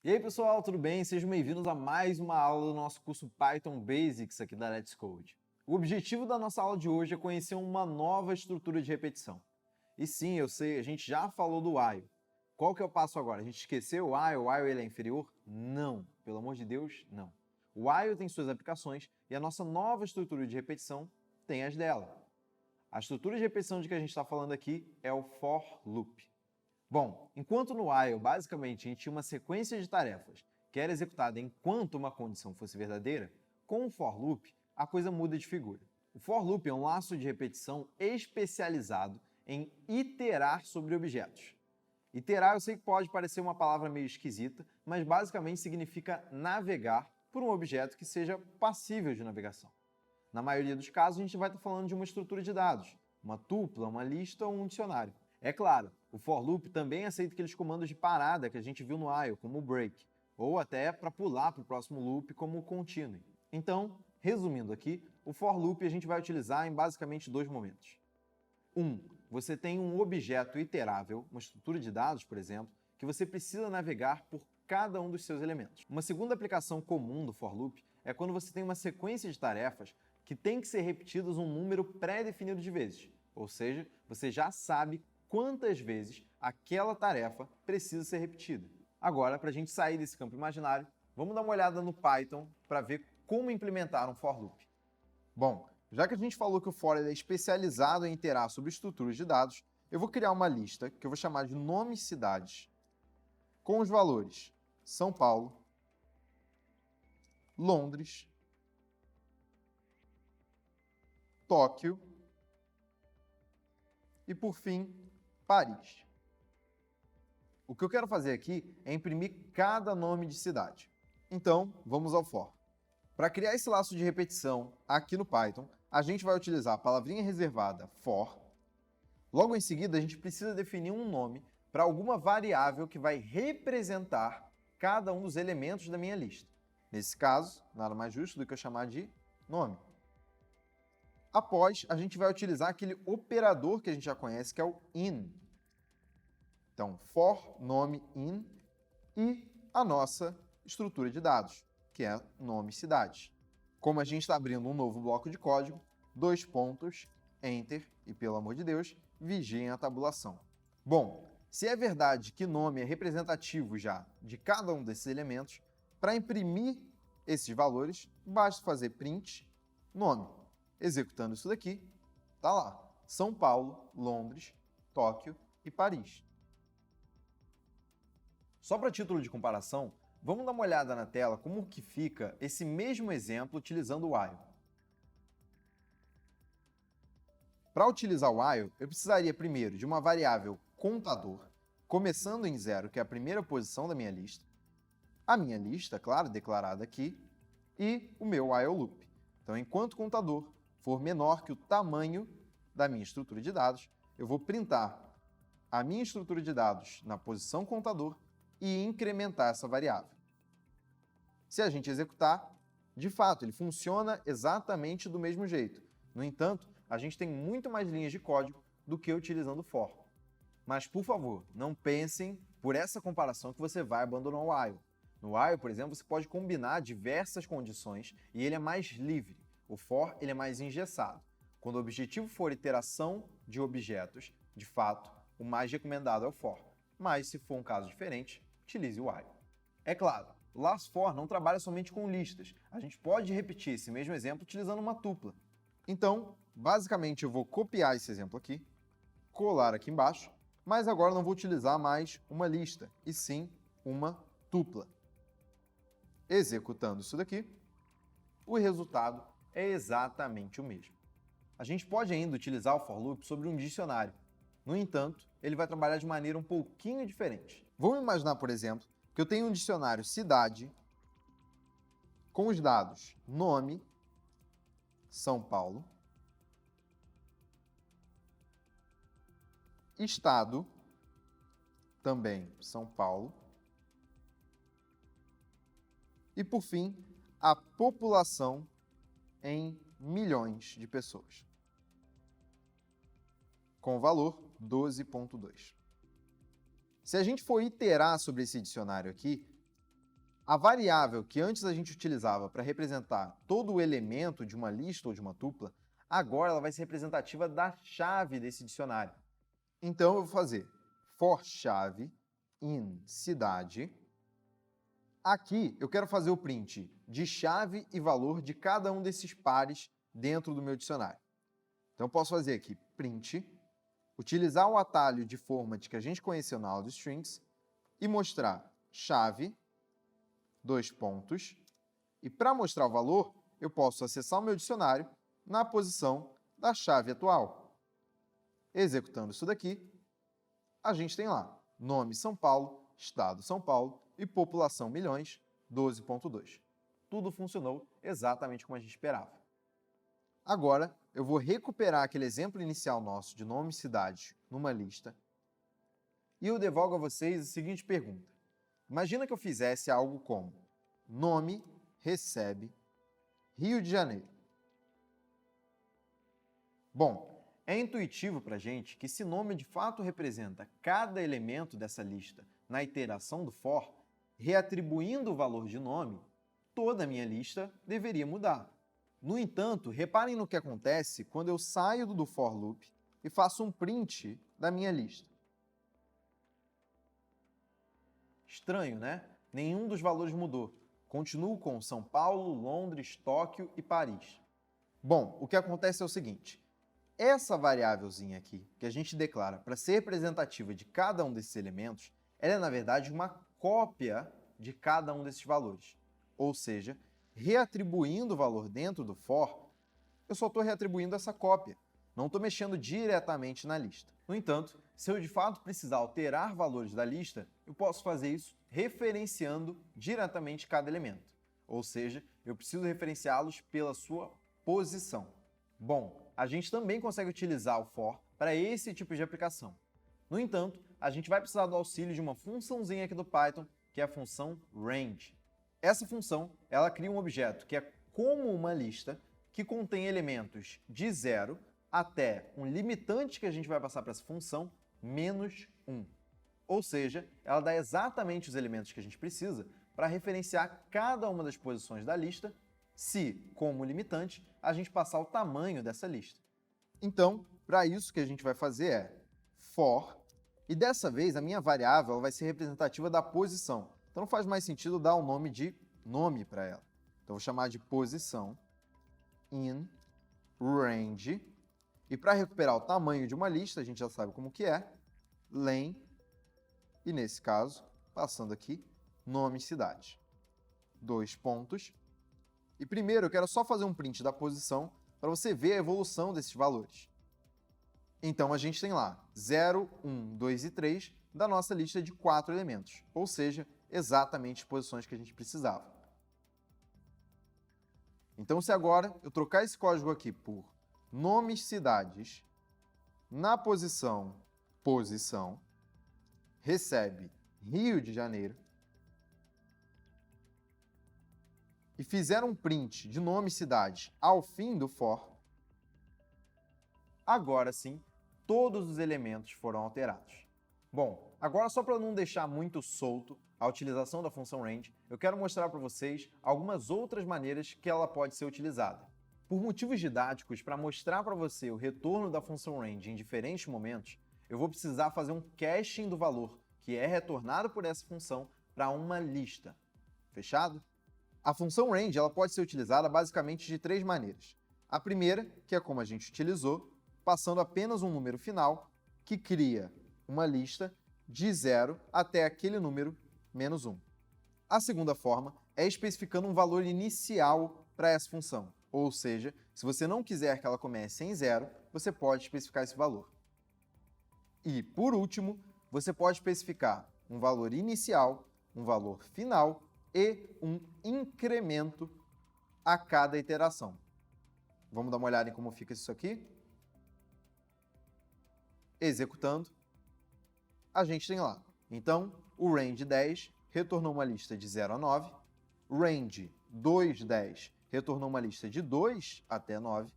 E aí pessoal, tudo bem? Sejam bem-vindos a mais uma aula do nosso curso Python Basics aqui da Let's Code. O objetivo da nossa aula de hoje é conhecer uma nova estrutura de repetição. E sim, eu sei, a gente já falou do while. Qual que é o passo agora? A gente esqueceu o while ele é inferior? Não, pelo amor de Deus, não. O while tem suas aplicações e a nossa nova estrutura de repetição tem as dela. A estrutura de repetição de que a gente está falando aqui é o for loop. Bom, enquanto no while, basicamente, a gente tinha uma sequência de tarefas que era executada enquanto uma condição fosse verdadeira, com o for loop, a coisa muda de figura. O for loop é um laço de repetição especializado em iterar sobre objetos. Iterar eu sei que pode parecer uma palavra meio esquisita, mas basicamente significa navegar por um objeto que seja passível de navegação. Na maioria dos casos, a gente vai estar falando de uma estrutura de dados, uma tupla, uma lista ou um dicionário. É claro, o for loop também aceita aqueles comandos de parada que a gente viu no while, como o break, ou até para pular para o próximo loop, como o continue. Então, resumindo aqui, o for loop a gente vai utilizar em basicamente dois momentos. Você tem um objeto iterável, uma estrutura de dados, por exemplo, que você precisa navegar por cada um dos seus elementos. Uma segunda aplicação comum do for loop é quando você tem uma sequência de tarefas que tem que ser repetidas um número pré-definido de vezes, ou seja, você já sabe quantas vezes aquela tarefa precisa ser repetida. Agora, para a gente sair desse campo imaginário, vamos dar uma olhada no Python para ver como implementar um for loop. Bom, já que a gente falou que o for é especializado em iterar sobre estruturas de dados, eu vou criar uma lista que eu vou chamar de nomes cidades, com os valores São Paulo, Londres, Tóquio e, por fim, Paris. O que eu quero fazer aqui é imprimir cada nome de cidade. Então, vamos ao for. Para criar esse laço de repetição aqui no Python, a gente vai utilizar a palavrinha reservada for. Logo em seguida, a gente precisa definir um nome para alguma variável que vai representar cada um dos elementos da minha lista. Nesse caso, nada mais justo do que eu chamar de nome. Após, a gente vai utilizar aquele operador que a gente já conhece, que é o in. Então, for, nome, in e a nossa estrutura de dados, que é nome, cidade. Como a gente está abrindo um novo bloco de código, dois pontos, enter e, pelo amor de Deus, vigiem a tabulação. Bom, se é verdade que nome é representativo já de cada um desses elementos, para imprimir esses valores, basta fazer print nome. Executando isso daqui, tá lá, São Paulo, Londres, Tóquio e Paris. Só para título de comparação, vamos dar uma olhada na tela como que fica esse mesmo exemplo utilizando o while. Para utilizar o while, eu precisaria primeiro de uma variável contador, começando em 0, que é a primeira posição da minha lista, a minha lista, claro, declarada aqui, e o meu while loop. Então, enquanto contador for menor que o tamanho da minha estrutura de dados, eu vou printar a minha estrutura de dados na posição contador e incrementar essa variável. Se a gente executar, de fato, ele funciona exatamente do mesmo jeito. No entanto, a gente tem muito mais linhas de código do que utilizando for. Mas, por favor, não pensem por essa comparação que você vai abandonar o while. No while, por exemplo, você pode combinar diversas condições e ele é mais livre. O for ele é mais engessado. Quando o objetivo for iteração de objetos, de fato, o mais recomendado é o for. Mas, se for um caso diferente, utilize o while. É claro, o last for não trabalha somente com listas. A gente pode repetir esse mesmo exemplo utilizando uma tupla. Então, basicamente, eu vou copiar esse exemplo aqui, colar aqui embaixo, mas agora não vou utilizar mais uma lista, e sim uma tupla. Executando isso daqui, o resultado é exatamente o mesmo. A gente pode ainda utilizar o for loop sobre um dicionário. No entanto, ele vai trabalhar de maneira um pouquinho diferente. Vamos imaginar, por exemplo, que eu tenho um dicionário cidade com os dados nome, São Paulo, estado, também São Paulo, e, por fim, a população em milhões de pessoas, com o valor 12,2. Se a gente for iterar sobre esse dicionário aqui, A variável que antes a gente utilizava para representar todo o elemento de uma lista ou de uma tupla, agora ela vai ser representativa da chave desse dicionário. Então eu vou fazer for chave in cidade. Aqui eu quero fazer o print de chave e valor de cada um desses pares dentro do meu dicionário. Então eu posso fazer aqui print, utilizar o atalho de format que a gente conheceu na aula de strings e mostrar chave, dois pontos, e para mostrar o valor, eu posso acessar o meu dicionário na posição da chave atual. Executando isso daqui, a gente tem lá nome São Paulo, estado São Paulo e população milhões, 12.2. Tudo funcionou exatamente como a gente esperava. Agora, eu vou recuperar aquele exemplo inicial nosso de nome e cidade numa lista e eu devolvo a vocês a seguinte pergunta. Imagina que eu fizesse algo como nome recebe Rio de Janeiro. Bom, é intuitivo para a gente que se nome de fato representa cada elemento dessa lista na iteração do for, reatribuindo o valor de nome, toda a minha lista deveria mudar. No entanto, reparem no que acontece quando eu saio do for loop e faço um print da minha lista. Estranho, né? Nenhum dos valores mudou. Continuo com São Paulo, Londres, Tóquio e Paris. Bom, o que acontece é o seguinte. Essa variávelzinha aqui, que a gente declara para ser representativa de cada um desses elementos, ela é, na verdade, uma cópia de cada um desses valores. Ou seja, reatribuindo o valor dentro do for, eu só estou reatribuindo essa cópia. Não estou mexendo diretamente na lista. No entanto, se eu de fato precisar alterar valores da lista, eu posso fazer isso referenciando diretamente cada elemento. Ou seja, eu preciso referenciá-los pela sua posição. Bom, a gente também consegue utilizar o for para esse tipo de aplicação. No entanto, a gente vai precisar do auxílio de uma funçãozinha aqui do Python, que é a função range. Essa função, ela cria um objeto que é como uma lista que contém elementos de 0 até um limitante que a gente vai passar para essa função, menos 1. Ou seja, ela dá exatamente os elementos que a gente precisa para referenciar cada uma das posições da lista, se, como limitante, a gente passar o tamanho dessa lista. Então, para isso que a gente vai fazer é for, e dessa vez a minha variável ela vai ser representativa da posição. Então não faz mais sentido dar o nome de nome para ela. Então vou chamar de posição in range. E para recuperar o tamanho de uma lista, a gente já sabe como que é, len, e nesse caso, passando aqui, nome e cidade. Dois pontos. E primeiro eu quero só fazer um print da posição para você ver a evolução desses valores. Então a gente tem lá 0, 1, 2 e 3 da nossa lista de 4 elementos, ou seja, exatamente as posições que a gente precisava. Então se agora eu trocar esse código aqui por nomes cidades, na posição recebe Rio de Janeiro, e fizer um print de nome cidade ao fim do for, agora sim, todos os elementos foram alterados. Bom, agora só para não deixar muito solto a utilização da função range, eu quero mostrar para vocês algumas outras maneiras que ela pode ser utilizada. Por motivos didáticos, para mostrar para você o retorno da função range em diferentes momentos, eu vou precisar fazer um caching do valor que é retornado por essa função para uma lista. Fechado? A função range ela pode ser utilizada basicamente de 3 maneiras. A primeira, que é como a gente utilizou, passando apenas um número final, que cria uma lista de 0 até aquele número menos 1. A segunda forma é especificando um valor inicial para essa função. Ou seja, se você não quiser que ela comece em 0, você pode especificar esse valor. E, por último, você pode especificar um valor inicial, um valor final e um incremento a cada iteração. Vamos dar uma olhada em como fica isso aqui? Executando, a gente tem lá. Então, o range 10 retornou uma lista de 0 a 9, range 210 retornou uma lista de 2 até 9,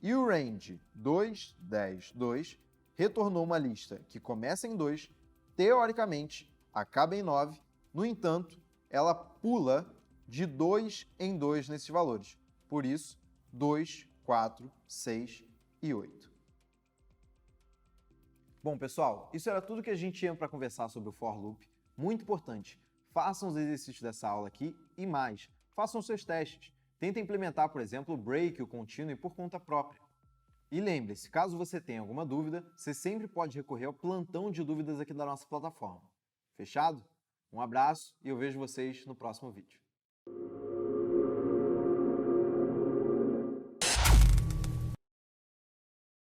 e o range 2, 10, 2 retornou uma lista que começa em 2, teoricamente acaba em 9, no entanto, ela pula de 2 em 2 nesses valores. Por isso, 2, 4, 6 e 8. Bom, pessoal, isso era tudo que a gente tinha para conversar sobre o for loop. Muito importante, façam os exercícios dessa aula aqui e mais, façam seus testes. Tentem implementar, por exemplo, o break, o contínuo por conta própria. E lembre-se, caso você tenha alguma dúvida, você sempre pode recorrer ao plantão de dúvidas aqui da nossa plataforma. Fechado? Um abraço e eu vejo vocês no próximo vídeo.